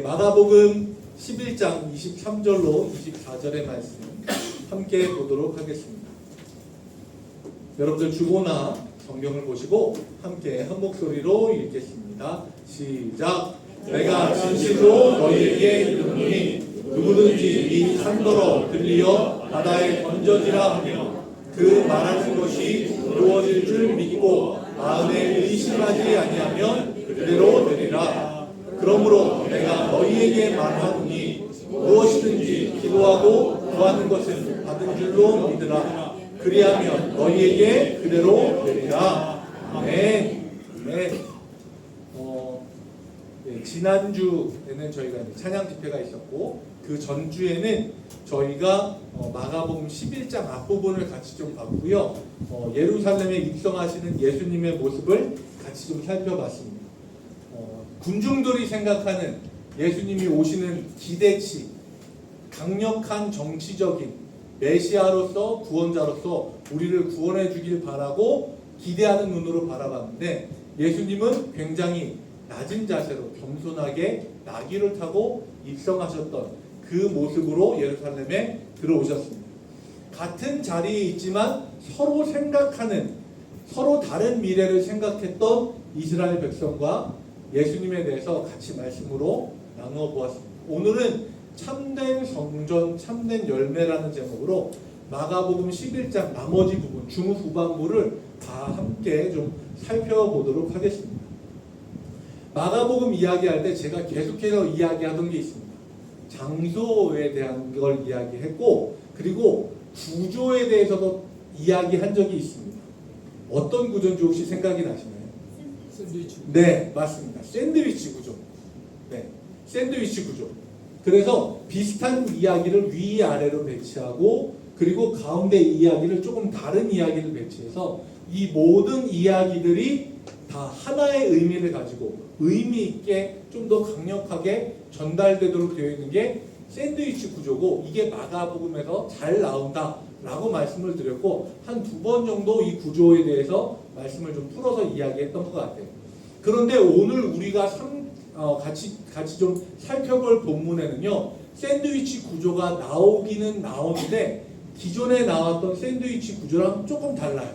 마가복음 11장 23절로 24절의 말씀 함께 보도록 하겠습니다. 여러분들 주보나 성경을 보시고 함께 한 목소리로 읽겠습니다. 시작. 내가 진실로 너희에게 이르노니 누구든지 이 산더러 들리어 바다에 던져지라 하며 그 말하는 것이 이루어질 줄 믿고 마음에 의심하지 아니하면 그대로 되리라. 그러므로 내가 너희에게 말하노니 무엇이든지 기도하고 구하는 것은 받은 줄로 믿으라. 그리하면 너희에게 그대로 되리라. 아멘. 지난주에는 저희가 찬양 집회가 있었고 그 전주에는 저희가 마가복음 11장 앞부분을 같이 좀 봤고요. 예루살렘에 입성하시는 예수님의 모습을 같이 좀 살펴봤습니다. 군중들이 생각하는 예수님이 오시는 기대치, 강력한 정치적인 메시아로서 구원자로서 우리를 구원해 주길 바라고 기대하는 눈으로 바라봤는데 예수님은 굉장히 낮은 자세로 겸손하게 나귀를 타고 입성하셨던 그 모습으로 예루살렘에 들어오셨습니다. 같은 자리에 있지만 서로 생각하는, 서로 다른 미래를 생각했던 이스라엘 백성과 예수님에 대해서 같이 말씀으로 나누어 보았습니다. 오늘은 참된 성전, 참된 열매라는 제목으로 마가복음 11장 나머지 부분, 중후반부를 다 함께 좀 살펴보도록 하겠습니다. 마가복음 이야기할 때 제가 계속해서 이야기하던 게 있습니다. 장소에 대한 걸 이야기했고 그리고 구조에 대해서도 이야기한 적이 있습니다. 어떤 구조인지 혹시 생각이 나시나요? 샌드위치. 네, 맞습니다. 샌드위치 구조. 네, 샌드위치 구조. 그래서 비슷한 이야기를 위아래로 배치하고 그리고 가운데 이야기를 조금 다른 이야기를 배치해서 이 모든 이야기들이 다 하나의 의미를 가지고 의미 있게 좀 더 강력하게 전달되도록 되어 있는 게 샌드위치 구조고 이게 마가복음에서 잘 나온다라고 말씀을 드렸고 한 두 번 정도 이 구조에 대해서 말씀을 좀 풀어서 이야기했던 것 같아요. 그런데 오늘 우리가 같이 좀 살펴볼 본문에는요 샌드위치 구조가 나오기는 나오는데 기존에 나왔던 샌드위치 구조랑 조금 달라요.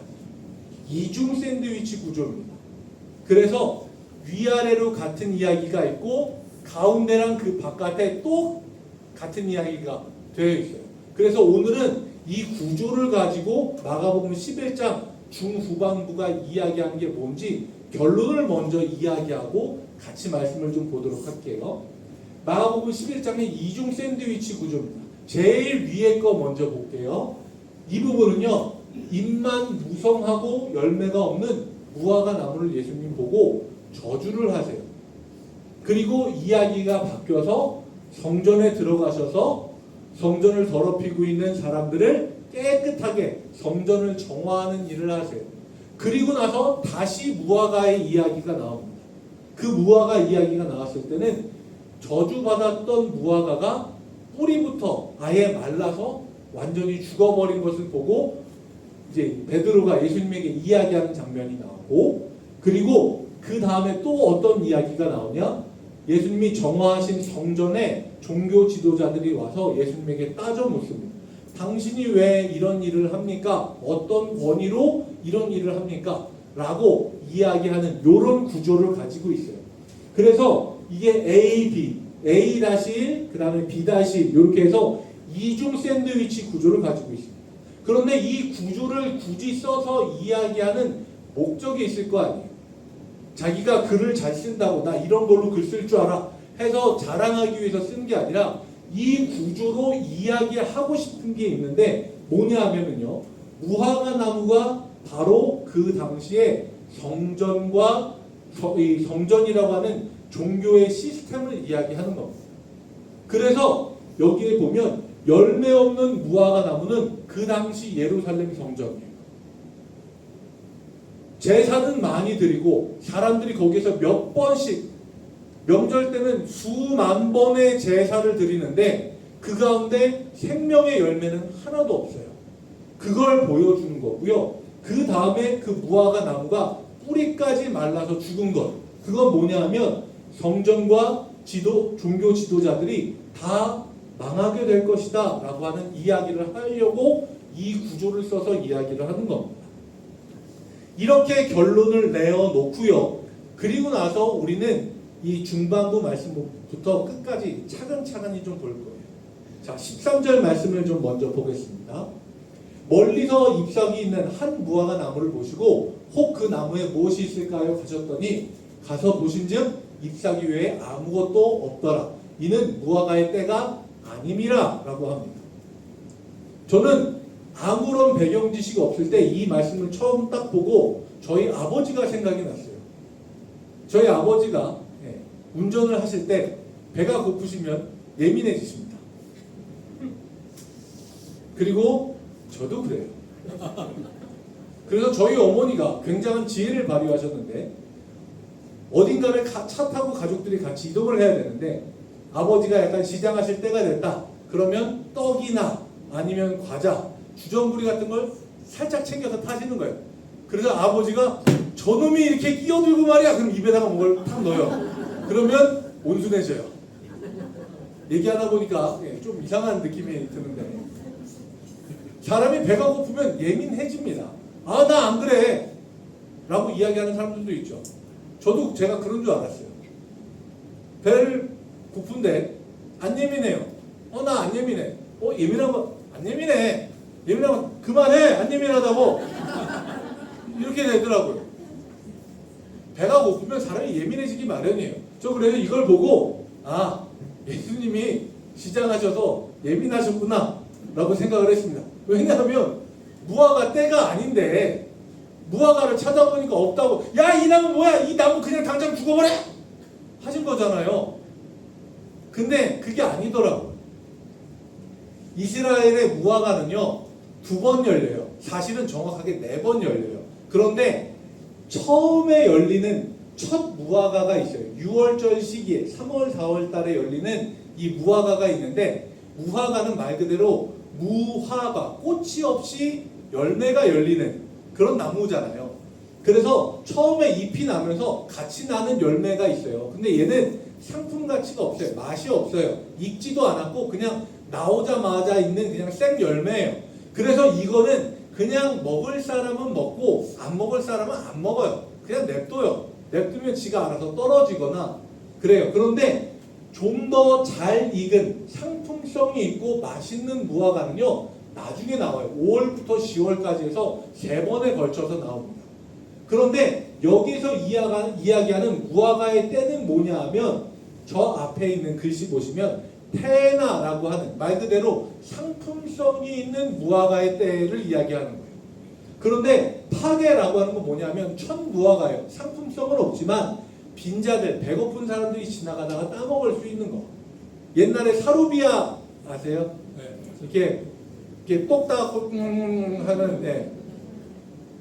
이중 샌드위치 구조입니다. 그래서 위아래로 같은 이야기가 있고 가운데랑 그 바깥에 또 같은 이야기가 되어 있어요. 그래서 오늘은 이 구조를 가지고 마가복음 11장 중후반부가 이야기하는 게 뭔지 결론을 먼저 이야기하고 같이 말씀을 좀 보도록 할게요. 마가복음 11장의 이중 샌드위치 구조입니다. 제일 위에 거 먼저 볼게요. 이 부분은요 잎만 무성하고 열매가 없는 무화과 나무를 예수님 보고 저주를 하세요. 그리고 이야기가 바뀌어서 성전에 들어가셔서 성전을 더럽히고 있는 사람들을 깨끗하게 성전을 정화하는 일을 하세요. 그리고 나서 다시 무화과의 이야기가 나옵니다. 그 무화과 이야기가 나왔을 때는 저주받았던 무화과가 뿌리부터 아예 말라서 완전히 죽어버린 것을 보고 이제 베드로가 예수님에게 이야기하는 장면이 나오고 그리고 그 다음에 또 어떤 이야기가 나오냐? 예수님이 정화하신 성전에 종교 지도자들이 와서 예수님에게 따져 묻습니다. 당신이 왜 이런 일을 합니까? 어떤 권위로 이런 일을 합니까? 라고 이야기하는 이런 구조를 가지고 있어요. 그래서 이게 A, B, A-1, 그 다음에 B-1 이렇게 해서 이중 샌드위치 구조를 가지고 있습니다. 그런데 이 구조를 굳이 써서 이야기하는 목적이 있을 거 아니에요. 자기가 글을 잘 쓴다고 나 이런 걸로 글 쓸 줄 알아 해서 자랑하기 위해서 쓴 게 아니라 이 구조로 이야기하고 싶은 게 있는데 뭐냐 하면은요 무화과 나무가 바로 그 당시에 성전과 성전이라고 하는 종교의 시스템을 이야기하는 겁니다. 그래서 여기에 보면 열매 없는 무화과 나무는 그 당시 예루살렘 성전이에요. 제사는 많이 드리고 사람들이 거기서 몇 번씩 명절 때는 수만 번의 제사를 드리는데 그 가운데 생명의 열매는 하나도 없어요. 그걸 보여주는 거고요. 그 다음에 그 무화과 나무가 뿌리까지 말라서 죽은 것. 그건 뭐냐 하면 성전과 종교 지도자들이 다 망하게 될 것이다 라고 하는 이야기를 하려고 이 구조를 써서 이야기를 하는 겁니다. 이렇게 결론을 내어놓고요. 그리고 나서 우리는 이 중반부 말씀부터 끝까지 차근차근히 좀 볼 거예요. 자, 13절 말씀을 좀 먼저 보겠습니다. 멀리서 잎사귀 있는 한 무화과 나무를 보시고 혹 그 나무에 무엇이 있을까요? 가셨더니 가서 보신즉 잎사귀 외에 아무것도 없더라. 이는 무화과의 때가 아님이라 라고 합니다. 저는 아무런 배경 지식이 없을 때 이 말씀을 처음 딱 보고 저희 아버지가 생각이 났어요. 저희 아버지가 운전을 하실 때 배가 고프시면 예민해지십니다. 그리고 저도 그래요. 그래서 저희 어머니가 굉장한 지혜를 발휘하셨는데 어딘가를 차 타고 가족들이 같이 이동을 해야 되는데 아버지가 약간 시장하실 때가 됐다. 그러면 떡이나 아니면 과자, 주전부리 같은 걸 살짝 챙겨서 타시는 거예요. 그래서 아버지가 저놈이 이렇게 끼어들고 말이야. 그럼 입에다가 뭘 탁 넣어요. 그러면 온순해져요. 얘기하다 보니까 좀 이상한 느낌이 드는데 사람이 배가 고프면 예민해집니다. 아, 나 안 그래 라고 이야기하는 사람들도 있죠. 저도 제가 그런 줄 알았어요. 배를 고픈데 안 예민해요. 나 안 예민해. 예민한 거 안 예민해. 예민하면 그만해. 안 예민하다고. 이렇게 되더라고요. 배가 고프면 사람이 예민해지기 마련이에요. 저 그래서 이걸 보고 예수님이 시장하셔서 예민하셨구나 라고 생각을 했습니다. 왜냐하면 무화과 때가 아닌데 무화과를 찾아보니까 없다고 야, 이 나무 뭐야? 이 나무 그냥 당장 죽어버려! 하신 거잖아요. 근데 그게 아니더라고요. 이스라엘의 무화과는요 2번 열려요. 사실은 정확하게 4번 열려요. 그런데 처음에 열리는 첫 무화과가 있어요. 6월절 시기에 3월 4월 달에 열리는 이 무화과가 있는데 무화과는 말 그대로 무화과, 꽃이 없이 열매가 열리는 그런 나무잖아요. 그래서 처음에 잎이 나면서 같이 나는 열매가 있어요. 근데 얘는 상품 가치가 없어요. 맛이 없어요. 익지도 않았고 그냥 나오자마자 있는 그냥 생 열매예요. 그래서 이거는 그냥 먹을 사람은 먹고 안 먹을 사람은 안 먹어요. 그냥 냅둬요. 냅두면 지가 알아서 떨어지거나 그래요. 그런데 좀 더 잘 익은 상품성이 있고 맛있는 무화과는요 나중에 나와요. 5월부터 10월까지 해서 3번에 걸쳐서 나옵니다. 그런데 여기서 이야기하는 무화과의 때는 뭐냐 하면 저 앞에 있는 글씨 보시면 테나라고 하는 말 그대로 상품성이 있는 무화과의 때를 이야기하는 거예요. 그런데 파게라고 하는 건 뭐냐면 첫 무화과예요. 상품성은 없지만 빈자들, 배고픈 사람들이 지나가다가 따먹을 수 있는 거. 옛날에 사루비아 아세요? 네. 이렇게 똑딱 하는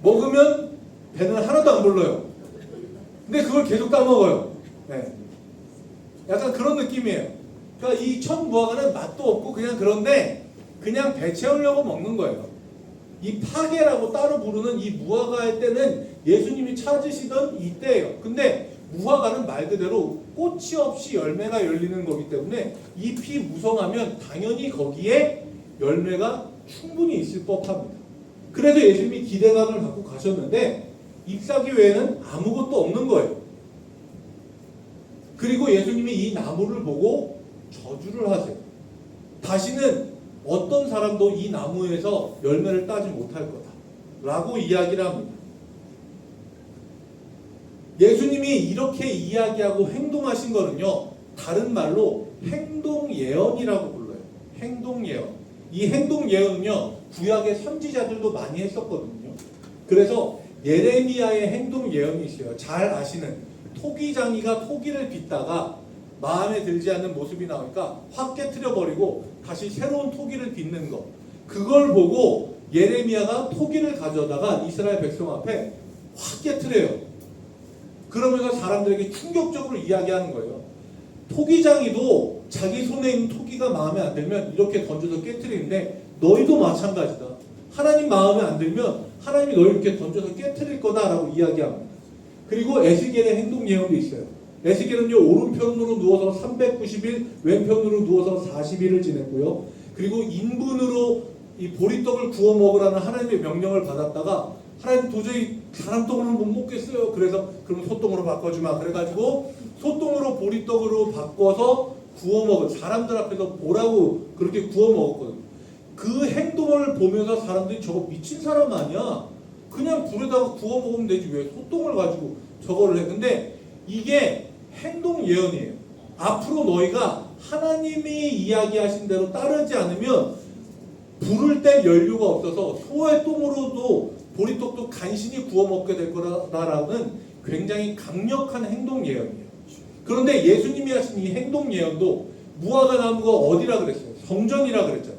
먹으면 배는 하나도 안 불러요. 근데 그걸 계속 따먹어요. 네. 약간 그런 느낌이에요. 그러니까 이 첫 무화과는 맛도 없고 그냥 그런데 그냥 배 채우려고 먹는 거예요. 이 파게라고 따로 부르는 이 무화과의 때는 예수님이 찾으시던 이 때예요. 근데 무화과는 말 그대로 꽃이 없이 열매가 열리는 거기 때문에 잎이 무성하면 당연히 거기에 열매가 충분히 있을 법합니다. 그래서 예수님이 기대감을 갖고 가셨는데 잎사귀 외에는 아무것도 없는 거예요. 그리고 예수님이 이 나무를 보고 저주를 하세요. 다시는 어떤 사람도 이 나무에서 열매를 따지 못할 거다 라고 이야기를 합니다. 예수님이 이렇게 이야기하고 행동하신 거는요 다른 말로 행동예언이라고 불러요. 행동예언. 이 행동예언은요 구약의 선지자들도 많이 했었거든요. 그래서 예레미야의 행동예언이 있어요. 잘 아시는 토기장이가 토기를 빚다가 마음에 들지 않는 모습이 나오니까 확 깨트려 버리고 다시 새로운 토기를 빚는 거. 그걸 보고 예레미야가 토기를 가져다가 이스라엘 백성 앞에 확 깨트려요. 그러면서 사람들에게 충격적으로 이야기하는 거예요. 토기장이도 자기 손에 있는 토기가 마음에 안 들면 이렇게 던져서 깨트리는데 너희도 마찬가지다. 하나님 마음에 안 들면 하나님이 너희 이렇게 던져서 깨트릴 거다라고 이야기합니다. 그리고 에스겔의 행동 예언도 있어요. 에스겔은요 오른편으로 누워서 390일, 왼편으로 누워서 40일을 지냈고요. 그리고 인분으로 이 보리떡을 구워 먹으라는 하나님의 명령을 받았다가 하나님 도저히 사람 똥으로 못 먹겠어요. 그래서 그럼 소똥으로 바꿔주마. 그래가지고 소똥으로 보리떡으로 바꿔서 구워 먹은 사람들 앞에서 보라고 그렇게 구워 먹었거든요. 그 행동을 보면서 사람들이 저거 미친 사람 아니야? 그냥 불에다가 구워 먹으면 되지 왜 소똥을 가지고 저거를 해? 근데 이게 행동 예언이에요. 앞으로 너희가 하나님이 이야기하신 대로 따르지 않으면 불을 뗄 연료가 없어서 소의 똥으로도 보리떡도 간신히 구워 먹게 될 거라는 굉장히 강력한 행동 예언이에요. 그런데 예수님이 하신 이 행동 예언도 무화과 나무가 어디라 그랬어요? 성전이라 그랬잖아요.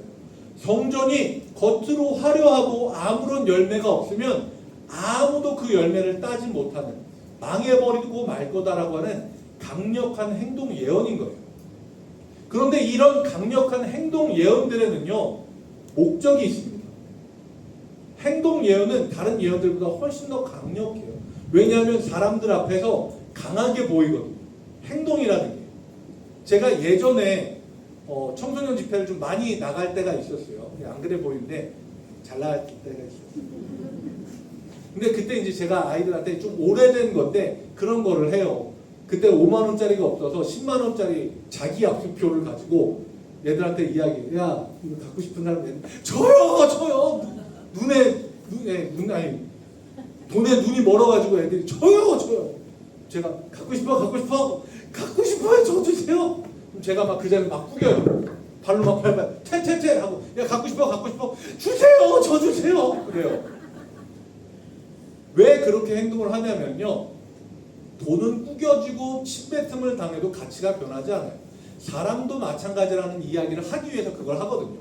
성전이 겉으로 화려하고 아무런 열매가 없으면 아무도 그 열매를 따지 못하는 망해버리고 말 거다라고 하는 강력한 행동 예언인 거예요. 그런데 이런 강력한 행동 예언들에는요 목적이 있습니다. 행동 예언은 다른 예언들보다 훨씬 더 강력해요. 왜냐하면 사람들 앞에서 강하게 보이거든요. 행동이라는 게. 제가 예전에 청소년 집회를 좀 많이 나갈 때가 있었어요. 안 그래 보이는데 잘 나갈 때가 있었어요. 근데 그때 이제 제가 아이들한테 좀 오래된 건데 그런 거를 해요. 그때 5만 원짜리가 없어서 10만 원짜리 자기 약속표를 가지고 얘들한테 이야기. 야 이거 갖고 싶은 사람 저요. 돈에 눈이 멀어가지고 애들이 저요. 제가 갖고 싶어요. 저 주세요. 그럼 제가 막 그 자리에 막 구겨요. 발로 막 밟아요. 퇴 하고 야 갖고 싶어. 주세요. 저 주세요. 그래요. 왜 그렇게 행동을 하냐면요. 돈은 구겨지고 침뱉음을 당해도 가치가 변하지 않아요. 사람도 마찬가지라는 이야기를 하기 위해서 그걸 하거든요.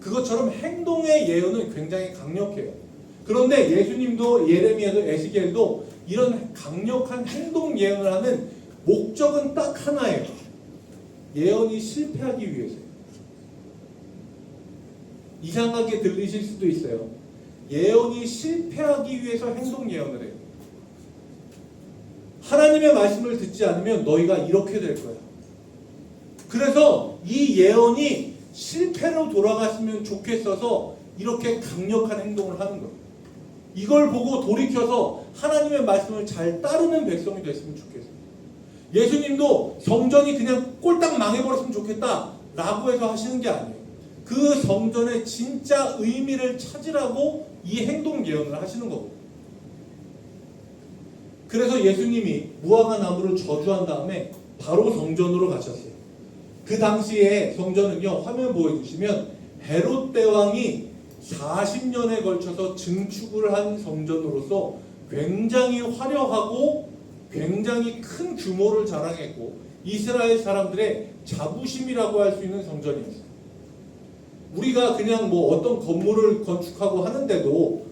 그것처럼 행동의 예언은 굉장히 강력해요. 그런데 예수님도 예레미야도 에스겔도 이런 강력한 행동 예언을 하는 목적은 딱 하나예요. 예언이 실패하기 위해서요. 이상하게 들리실 수도 있어요. 예언이 실패하기 위해서 행동 예언을 해요. 하나님의 말씀을 듣지 않으면 너희가 이렇게 될 거야. 그래서 이 예언이 실패로 돌아갔으면 좋겠어서 이렇게 강력한 행동을 하는 거예요. 이걸 보고 돌이켜서 하나님의 말씀을 잘 따르는 백성이 됐으면 좋겠어요. 예수님도 성전이 그냥 꼴딱 망해버렸으면 좋겠다 라고 해서 하시는 게 아니에요. 그 성전의 진짜 의미를 찾으라고 이 행동 예언을 하시는 거거든요. 그래서 예수님이 무화과 나무를 저주한 다음에 바로 성전으로 가셨어요. 그 당시에 성전은요, 화면 보여주시면 헤롯 대왕이 40년에 걸쳐서 증축을 한 성전으로서 굉장히 화려하고 굉장히 큰 규모를 자랑했고 이스라엘 사람들의 자부심이라고 할 수 있는 성전이었어요. 우리가 그냥 뭐 어떤 건물을 건축하고 하는데도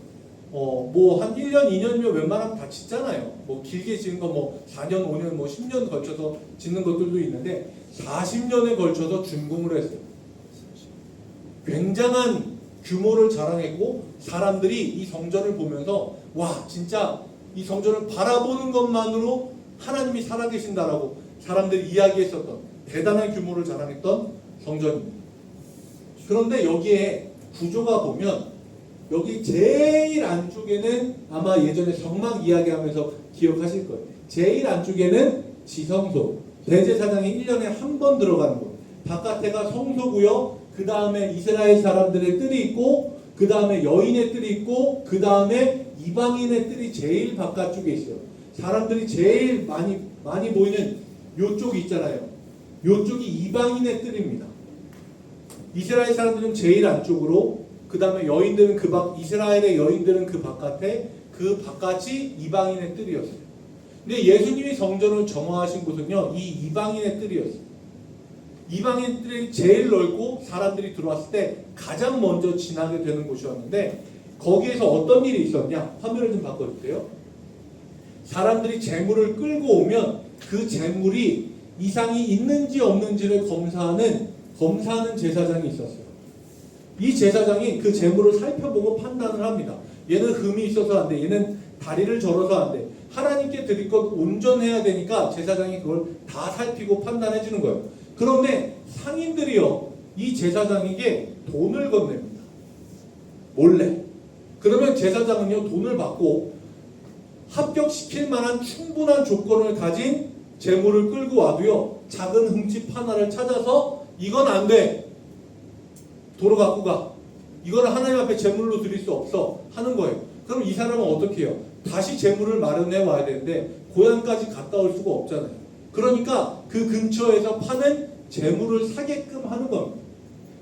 뭐 한 1년, 2년이면 웬만하면 다 짓잖아요. 뭐 길게 짓는 거 뭐 4년, 5년, 뭐 10년 걸쳐서 짓는 것들도 있는데 40년에 걸쳐서 준공을 했어요. 굉장한 규모를 자랑했고 사람들이 이 성전을 보면서 와 진짜 이 성전을 바라보는 것만으로 하나님이 살아계신다라고 사람들이 이야기했었던 대단한 규모를 자랑했던 성전입니다. 그런데 여기에 구조가 보면 여기 제일 안쪽에는 아마 예전에 성막 이야기하면서 기억하실 거예요. 제일 안쪽에는 지성소, 대제사장이 1년에 한 번 들어가는 곳. 바깥에가 성소고요. 그 다음에 이스라엘 사람들의 뜰이 있고 그 다음에 여인의 뜰이 있고 그 다음에 이방인의 뜰이 제일 바깥쪽에 있어요. 사람들이 제일 많이 보이는 요쪽이 있잖아요. 요쪽이 이방인의 뜰입니다. 이스라엘 사람들은 제일 안쪽으로 그 다음에 여인들은 이스라엘의 여인들은 그 바깥에 그 바깥이 이방인의 뜰이었어요. 근데 예수님이 성전을 정화하신 곳은요 이 이방인의 뜰이었어요. 이방인 뜰이 제일 넓고 사람들이 들어왔을 때 가장 먼저 지나게 되는 곳이었는데 거기에서 어떤 일이 있었냐? 화면을 좀 바꿔주세요. 사람들이 재물을 끌고 오면 그 재물이 이상이 있는지 없는지를 검사하는 제사장이 있었어요. 이 제사장이 그 재물을 살펴보고 판단을 합니다. 얘는 흠이 있어서 안 돼. 얘는 다리를 절어서 안 돼. 하나님께 드릴 것 온전해야 되니까 제사장이 그걸 다 살피고 판단해 주는 거예요. 그런데 상인들이요, 이 제사장에게 돈을 건넵니다. 몰래. 그러면 제사장은요, 돈을 받고 합격시킬 만한 충분한 조건을 가진 재물을 끌고 와도요, 작은 흠집 하나를 찾아서 이건 안 돼, 도로 갖고 가, 이거는 하나님 앞에 제물로 드릴 수 없어 하는 거예요. 그럼 이 사람은 어떻게 해요? 다시 재물을 마련해 와야 되는데 고향까지 갔다 올 수가 없잖아요. 그러니까 그 근처에서 파는 재물을 사게끔 하는 겁니다.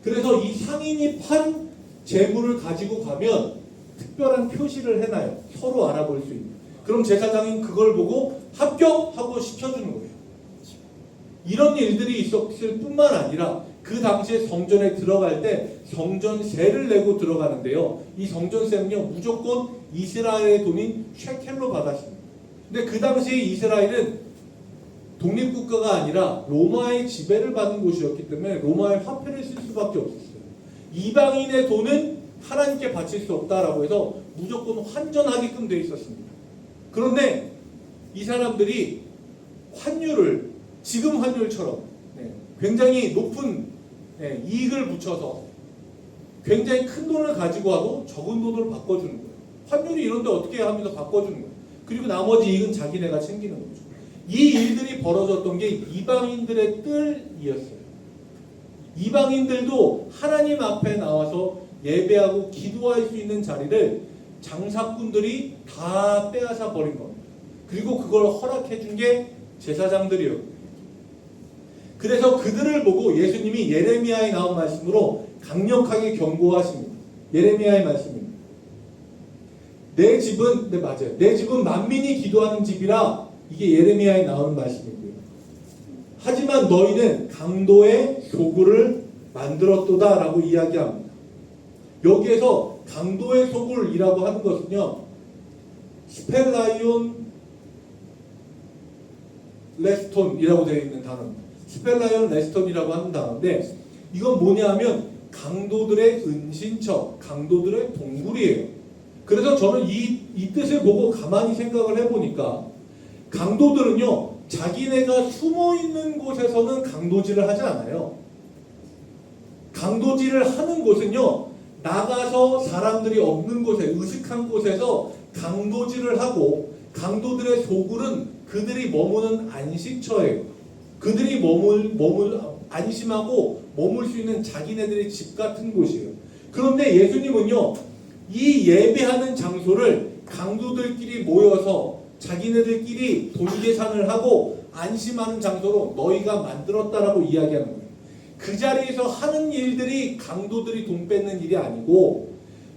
그래서 이 상인이 판 재물을 가지고 가면 특별한 표시를 해놔요. 서로 알아볼 수 있는. 그럼 제사장인 그걸 보고 합격하고 시켜주는 거예요. 이런 일들이 있었을 뿐만 아니라 그 당시에 성전에 들어갈 때 성전세를 내고 들어가는데요. 이 성전세는요, 무조건 이스라엘의 돈인 셰켈로 받았습니다. 근데 그 당시에 이스라엘은 독립국가가 아니라 로마의 지배를 받은 곳이었기 때문에 로마의 화폐를 쓸 수밖에 없었어요. 이방인의 돈은 하나님께 바칠 수 없다라고 해서 무조건 환전하게끔 되어 있었습니다. 그런데 이 사람들이 환율을 지금 환율처럼 굉장히 높은 이익을 붙여서 굉장히 큰 돈을 가지고 와도 적은 돈으로 바꿔주는 거예요. 환율이 이런데 어떻게 하면서 바꿔주는 거예요. 그리고 나머지 이익은 자기네가 챙기는 거죠. 이 일들이 벌어졌던 게 이방인들의 뜰이었어요. 이방인들도 하나님 앞에 나와서 예배하고 기도할 수 있는 자리를 장사꾼들이 다 빼앗아 버린 겁니다. 그리고 그걸 허락해 준 게 제사장들이었고, 그래서 그들을 보고 예수님이 예레미야에 나온 말씀으로 강력하게 경고하십니다. 예레미야의 말씀입니다. 내 집은, 네 맞아요, 내 집은 만민이 기도하는 집이라, 이게 예레미야에 나오는 말씀이고요. 하지만 너희는 강도의 소굴을 만들었도다 라고 이야기합니다. 여기에서 강도의 소굴이라고 하는 것은요, 스펠라이온 레스톤이라고 되어 있는 단어입니다. 스펠라이온 레스톤이라고 하는 단어인데, 이건 뭐냐면 강도들의 은신처, 강도들의 동굴이에요. 그래서 저는 이 뜻을 보고 가만히 생각을 해보니까, 강도들은요, 자기네가 숨어있는 곳에서는 강도질을 하지 않아요. 강도질을 하는 곳은요, 나가서 사람들이 없는 곳에, 으슥한 곳에서 강도질을 하고, 강도들의 소굴은 그들이 머무는 안식처예요. 그들이 안심하고 머물 수 있는 자기네들의 집 같은 곳이에요. 그런데 예수님은요, 이 예배하는 장소를 강도들끼리 모여서 자기네들끼리 돈 계산을 하고 안심하는 장소로 너희가 만들었다라고 이야기하는 거예요. 그 자리에서 하는 일들이 강도들이 돈 뺏는 일이 아니고,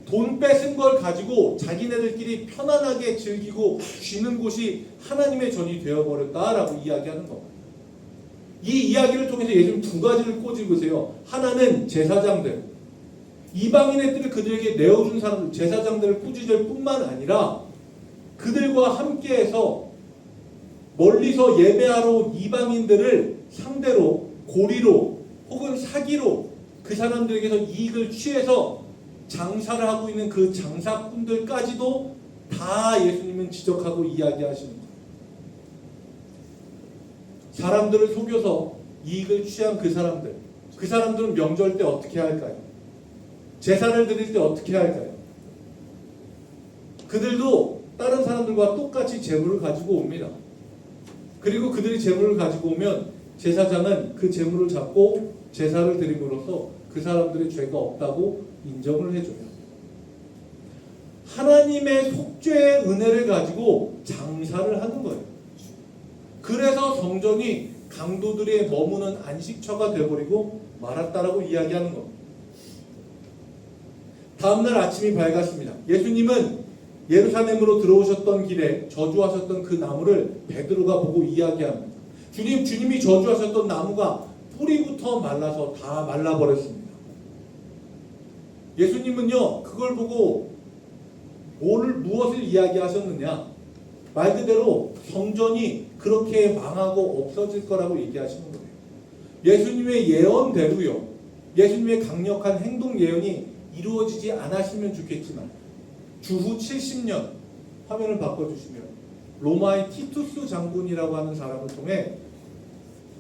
돈 뺏은 걸 가지고 자기네들끼리 편안하게 즐기고 쉬는 곳이 하나님의 전이 되어버렸다라고 이야기하는 겁니다. 이 이야기를 통해서 예수님 두 가지를 꼬집으세요. 하나는 제사장들, 이방인의 뜰을 그들에게 내어준 사람들, 제사장들을 꾸짖을 뿐만 아니라 그들과 함께해서 멀리서 예배하러 온 이방인들을 상대로 고리로 혹은 사기로 그 사람들에게서 이익을 취해서 장사를 하고 있는 그 장사꾼들까지도 다 예수님은 지적하고 이야기하시는 거예요. 사람들을 속여서 이익을 취한 그 사람들은 명절 때 어떻게 할까요? 제사를 드릴 때 어떻게 할까요? 그들도 다른 사람들과 똑같이 재물을 가지고 옵니다. 그리고 그들이 재물을 가지고 오면 제사장은 그 재물을 잡고 제사를 드림으로써 그 사람들의 죄가 없다고 인정을 해줘요. 하나님의 속죄의 은혜를 가지고 장사를 하는 거예요. 그래서 성전이 강도들의 머무는 안식처가 되어버리고 말았다라고 이야기하는 겁니다. 다음날 아침이 밝았습니다. 예수님은 예루살렘으로 들어오셨던 길에 저주하셨던 그 나무를 베드로가 보고 이야기합니다. 주님이 저주하셨던 나무가 뿌리부터 말라서 다 말라버렸습니다. 예수님은요, 그걸 보고 무엇을 이야기하셨느냐? 말 그대로 성전이 그렇게 망하고 없어질 거라고 얘기하시는 거예요. 예수님의 예언대로요, 예수님의 강력한 행동 예언이 이루어지지 않았으면 좋겠지만, 주후 70년, 화면을 바꿔주시면, 로마의 티투스 장군이라고 하는 사람을 통해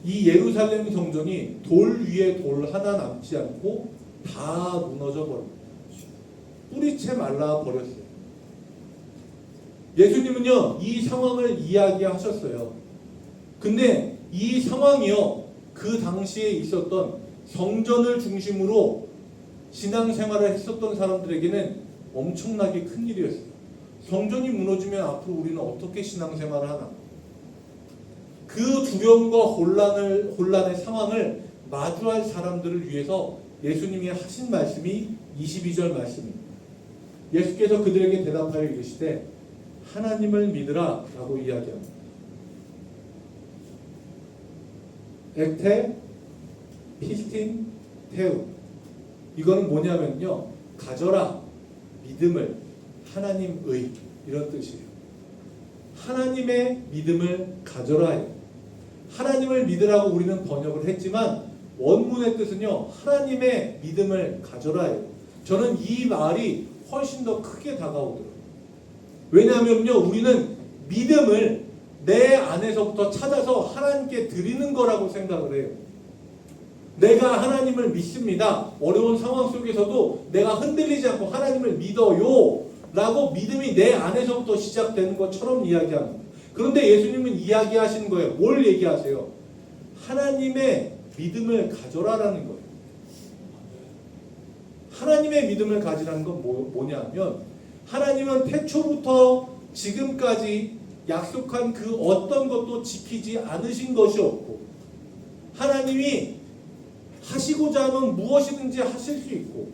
이 예루살렘 성전이 돌 위에 돌 하나 남지 않고 다 무너져 버립니다. 뿌리채 말라 버렸어요. 예수님은요, 이 상황을 이야기하셨어요. 근데 이 상황이요, 그 당시에 있었던 성전을 중심으로 신앙생활을 했었던 사람들에게는 엄청나게 큰 일이었어요. 성전이 무너지면 앞으로 우리는 어떻게 신앙생활을 하나? 그 두려움과 혼란의 상황을 마주할 사람들을 위해서 예수님이 하신 말씀이 22절 말씀입니다. 예수께서 그들에게 대답하여 이르시되 하나님을 믿으라 라고 이야기합니다. ekte pistin teu. 이거는 뭐냐면요, 가져라, 믿음을, 하나님의, 이런 뜻이에요. 하나님의 믿음을 가져라. 하나님을 믿으라고 우리는 번역을 했지만 원문의 뜻은요, 하나님의 믿음을 가져라. 저는 이 말이 훨씬 더 크게 다가오더라고요. 왜냐하면요, 우리는 믿음을 내 안에서부터 찾아서 하나님께 드리는 거라고 생각을 해요. 내가 하나님을 믿습니다. 어려운 상황 속에서도 내가 흔들리지 않고 하나님을 믿어요 라고 믿음이 내 안에서부터 시작되는 것처럼 이야기합니다. 그런데 예수님은 이야기하시는 거예요. 뭘 얘기하세요? 하나님의 믿음을 가져라라는 거예요. 하나님의 믿음을 가지라는 건 뭐냐면, 하나님은 태초부터 지금까지 약속한 그 어떤 것도 지키지 않으신 것이 없고, 하나님이 하시고자 하면 무엇이든지 하실 수 있고,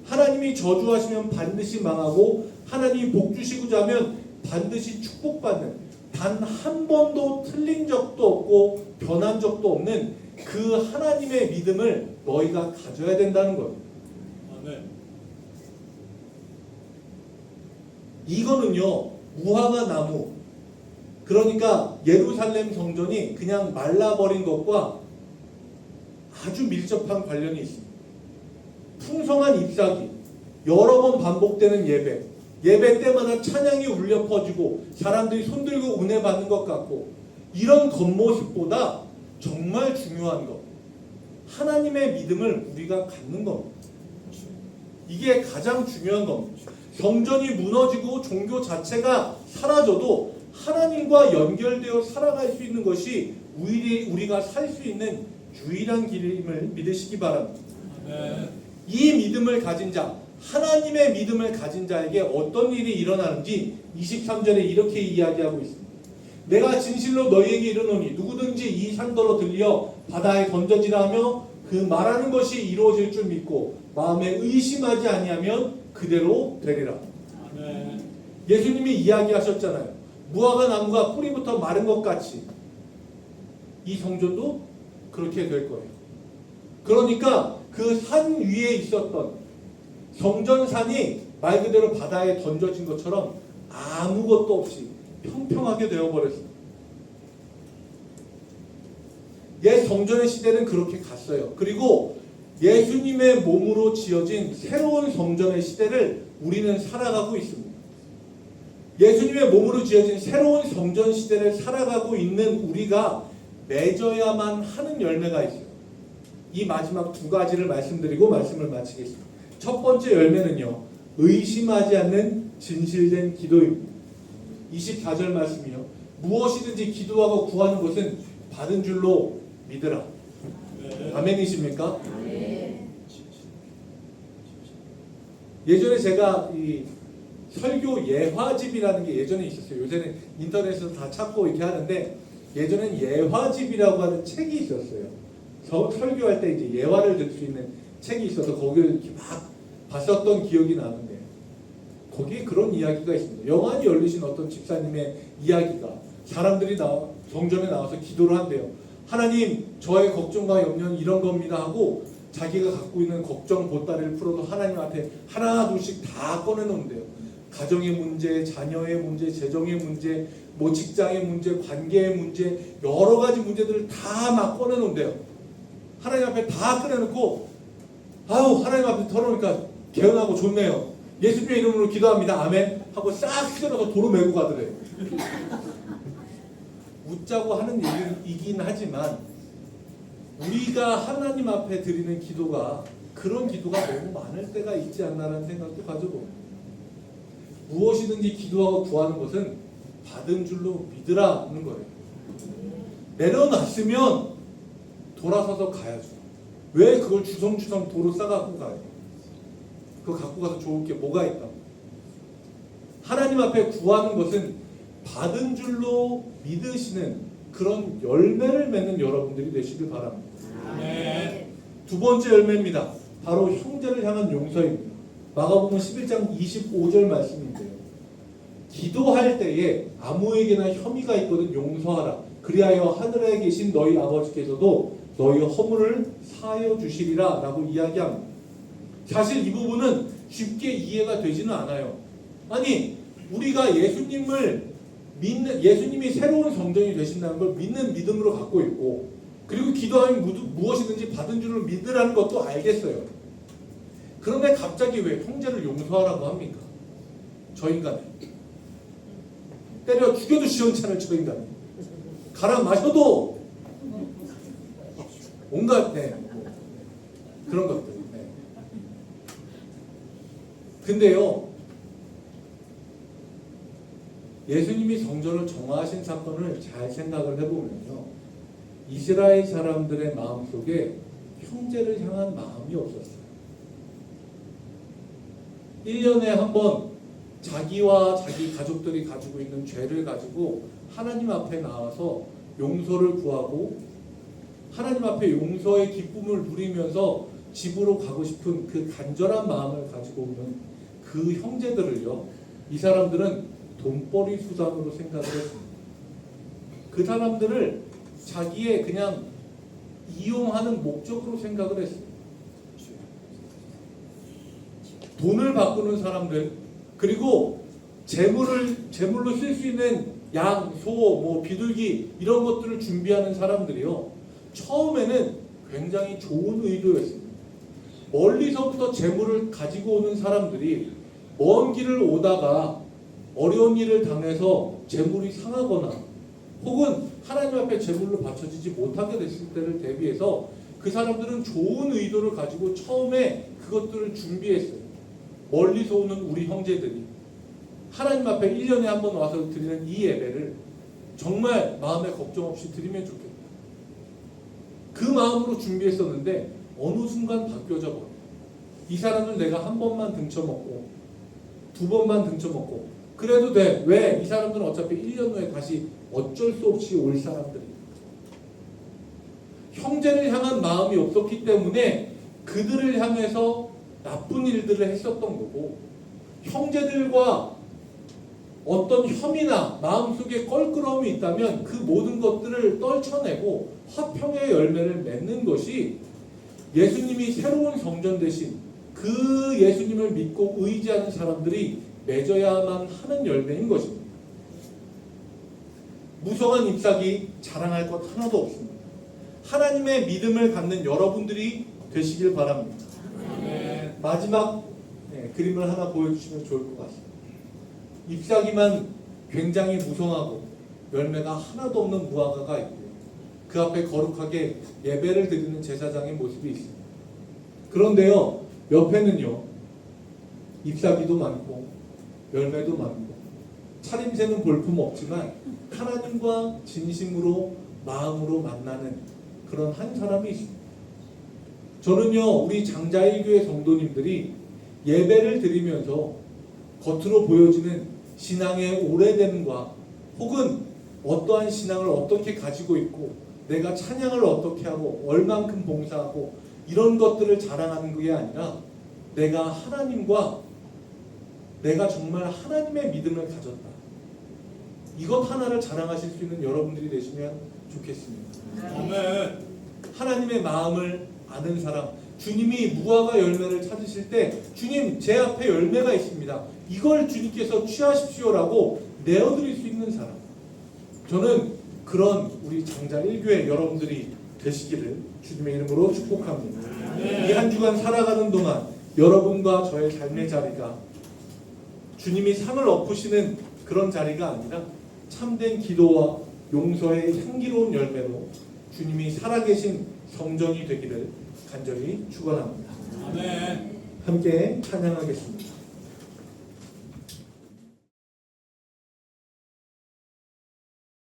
하나님이 저주하시면 반드시 망하고, 하나님이 복 주시고자 하면 반드시 축복받는, 단 한 번도 틀린 적도 없고 변한 적도 없는 그 하나님의 믿음을 너희가 가져야 된다는 거예요. 아멘. 이거는요, 무화과 나무, 그러니까 예루살렘 성전이 그냥 말라버린 것과 아주 밀접한 관련이 있습니다. 풍성한 잎사귀, 여러 번 반복되는 예배 때마다 찬양이 울려 퍼지고 사람들이 손들고 은혜 받는 것 같고, 이런 겉모습보다 정말 중요한 것, 하나님의 믿음을 우리가 갖는 겁니다. 이게 가장 중요한 겁니다. 성전이 무너지고 종교 자체가 사라져도 하나님과 연결되어 살아갈 수 있는 것이 우리가 살 수 있는 유일한 길임을 믿으시기 바랍니다. 이 믿음을 가진 자, 하나님의 믿음을 가진 자에게 어떤 일이 일어나는지 23절에 이렇게 이야기하고 있습니다. 내가 진실로 너희에게 이르노니 누구든지 이 산더러 들려 바다에 던져지라 하며 그 말하는 것이 이루어질 줄 믿고 마음에 의심하지 아니하면 그대로 되리라. 아멘. 예수님이 이야기하셨잖아요. 무화과 나무가 뿌리부터 마른 것 같이 이 성전도 그렇게 될 거예요. 그러니까 그 산 위에 있었던 성전산이 말 그대로 바다에 던져진 것처럼 아무것도 없이 평평하게 되어버렸습니다. 옛 성전의 시대는 그렇게 갔어요. 그리고 예수님의 몸으로 지어진 새로운 성전의 시대를 우리는 살아가고 있습니다. 예수님의 몸으로 지어진 새로운 성전 시대를 살아가고 있는 우리가 맺어야만 하는 열매가 있어요. 이 마지막 두 가지를 말씀드리고 말씀을 마치겠습니다. 첫 번째 열매는요, 의심하지 않는 진실된 기도입니다. 24절 말씀이요, 무엇이든지 기도하고 구하는 것은 받은 줄로 믿으라. 아멘이십니까? 예전에 제가 이 설교 예화집이라는 게 예전에 있었어요. 요새는 인터넷에서 다 찾고 이렇게 하는데, 예전엔 예화집이라고 하는 책이 있었어요. 설교할 때 이제 예화를 들 수 있는 책이 있어서 거기를 이렇게 막 봤었던 기억이 나는데, 거기에 그런 이야기가 있습니다. 영안이 열리신 어떤 집사님의 이야기가, 사람들이 성전에 나와서 기도를 한대요. 하나님, 저의 걱정과 염려는 이런 겁니다 하고 자기가 갖고 있는 걱정 보따리를 풀어도 하나님 앞에 하나 둘씩 다 꺼내놓는데요. 가정의 문제, 자녀의 문제, 재정의 문제, 뭐 직장의 문제, 관계의 문제, 여러 가지 문제들을 다 막 꺼내놓는데요. 하나님 앞에 다 꺼내놓고, 아유, 하나님 앞에 털어놓으니까 개운하고 좋네요. 예수님의 이름으로 기도합니다. 아멘 하고 싹 휘저어서 도로 메고 가더래요. 웃자고 하는 얘기이긴 하지만 우리가 하나님 앞에 드리는 기도가 그런 기도가 너무 많을 때가 있지 않나라는 생각도 가져봅니다. 무엇이든지 기도하고 구하는 것은 받은 줄로 믿으라는 거예요. 내려놨으면 돌아서서 가야죠. 왜 그걸 주섬주섬 도로 싸갖고 가요? 그거 갖고 가서 좋을 게 뭐가 있다? 하나님 앞에 구하는 것은 받은 줄로 믿으시는 그런 열매를 맺는 여러분들이 되시길 바랍니다. 네. 두 번째 열매입니다. 바로 형제를 향한 용서입니다. 마가복음 11장 25절 말씀인데요. 기도할 때에 아무에게나 혐의가 있거든 용서하라. 그리하여 하늘에 계신 너희 아버지께서도 너희 허물을 사하여 주시리라 라고 이야기합니다. 사실 이 부분은 쉽게 이해가 되지는 않아요. 아니 우리가 예수님이 새로운 성전이 되신다는 걸 믿는 믿음으로 갖고 있고 그리고 기도하면 무엇이든지 받은 줄을 믿으라는 것도 알겠어요. 그런데 갑자기 왜 형제를 용서하라고 합니까? 저 인간이 때려 죽여도 시원찮을 저 인간이 갈아 마셔도 온갖 그런 것들. 근데요 예수님이 성전을 정화하신 사건을 잘 생각을 해보면요 이스라엘 사람들의 마음속에 형제를 향한 마음이 없었어요. 1년에 한 번 자기와 자기 가족들이 가지고 있는 죄를 가지고 하나님 앞에 나와서 용서를 구하고 하나님 앞에 용서의 기쁨을 누리면서 집으로 가고 싶은 그 간절한 마음을 가지고 오는 그 형제들을요 이 사람들은 돈벌이 수단으로 생각을 했습니다. 그 사람들을 자기의 그냥 이용하는 목적으로 생각을 했습니다. 돈을 바꾸는 사람들 그리고 재물로 쓸 수 있는 양, 소, 비둘기 이런 것들을 준비하는 사람들이요 처음에는 굉장히 좋은 의도였습니다. 멀리서부터 재물을 가지고 오는 사람들이 먼 길을 오다가 어려운 일을 당해서 재물이 상하거나 혹은 하나님 앞에 재물로 바쳐지지 못하게 됐을 때를 대비해서 그 사람들은 좋은 의도를 가지고 처음에 그것들을 준비했어요. 멀리서 오는 우리 형제들이 하나님 앞에 1년에 한 번 와서 드리는 이 예배를 정말 마음에 걱정 없이 드리면 좋겠다. 그 마음으로 준비했었는데 어느 순간 바뀌어져 버려요. 이 사람을 내가 한 번만 등쳐먹고 두 번만 등쳐먹고 그래도 돼. 왜? 이 사람들은 어차피 1년 후에 다시 어쩔 수 없이 올 사람들이에요. 형제를 향한 마음이 없었기 때문에 그들을 향해서 나쁜 일들을 했었던 거고 형제들과 어떤 혐의나 마음속에 껄끄러움이 있다면 그 모든 것들을 떨쳐내고 화평의 열매를 맺는 것이 예수님이 새로운 성전 대신 그 예수님을 믿고 의지하는 사람들이 맺어야만 하는 열매인 것입니다. 무성한 잎사귀 자랑할 것 하나도 없습니다. 하나님의 믿음을 갖는 여러분들이 되시길 바랍니다. 마지막 그림을 하나 보여주시면 좋을 것 같습니다. 잎사귀만 굉장히 무성하고 열매가 하나도 없는 무화과가 있고요. 그 앞에 거룩하게 예배를 드리는 제사장의 모습이 있습니다. 그런데요 옆에는요 잎사귀도 많고 열매도 많고 차림새는 볼품 없지만 하나님과 진심으로 마음으로 만나는 그런 한 사람이 있습니다. 저는요 우리 장자일교회 성도님들이 예배를 드리면서 겉으로 보여지는 신앙의 오래됨과 혹은 어떠한 신앙을 어떻게 가지고 있고 내가 찬양을 어떻게 하고 얼만큼 봉사하고 이런 것들을 자랑하는 게 아니라 내가 하나님과 내가 정말 하나님의 믿음을 가졌다. 이것 하나를 자랑하실 수 있는 여러분들이 되시면 좋겠습니다. 아멘. 하나님의 마음을 아는 사람, 주님이 무화과 열매를 찾으실 때 주님 제 앞에 열매가 있습니다. 이걸 주님께서 취하십시오라고 내어드릴 수 있는 사람. 저는 그런 우리 장자 1교회 여러분들이 되시기를 주님의 이름으로 축복합니다. 이 한 주간 살아가는 동안 여러분과 저의 삶의 자리가 주님이 상을 엎으시는 그런 자리가 아니라 참된 기도와 용서의 향기로운 열매로 주님이 살아계신 성전이 되기를 간절히 축원합니다. 아멘. 함께 찬양하겠습니다.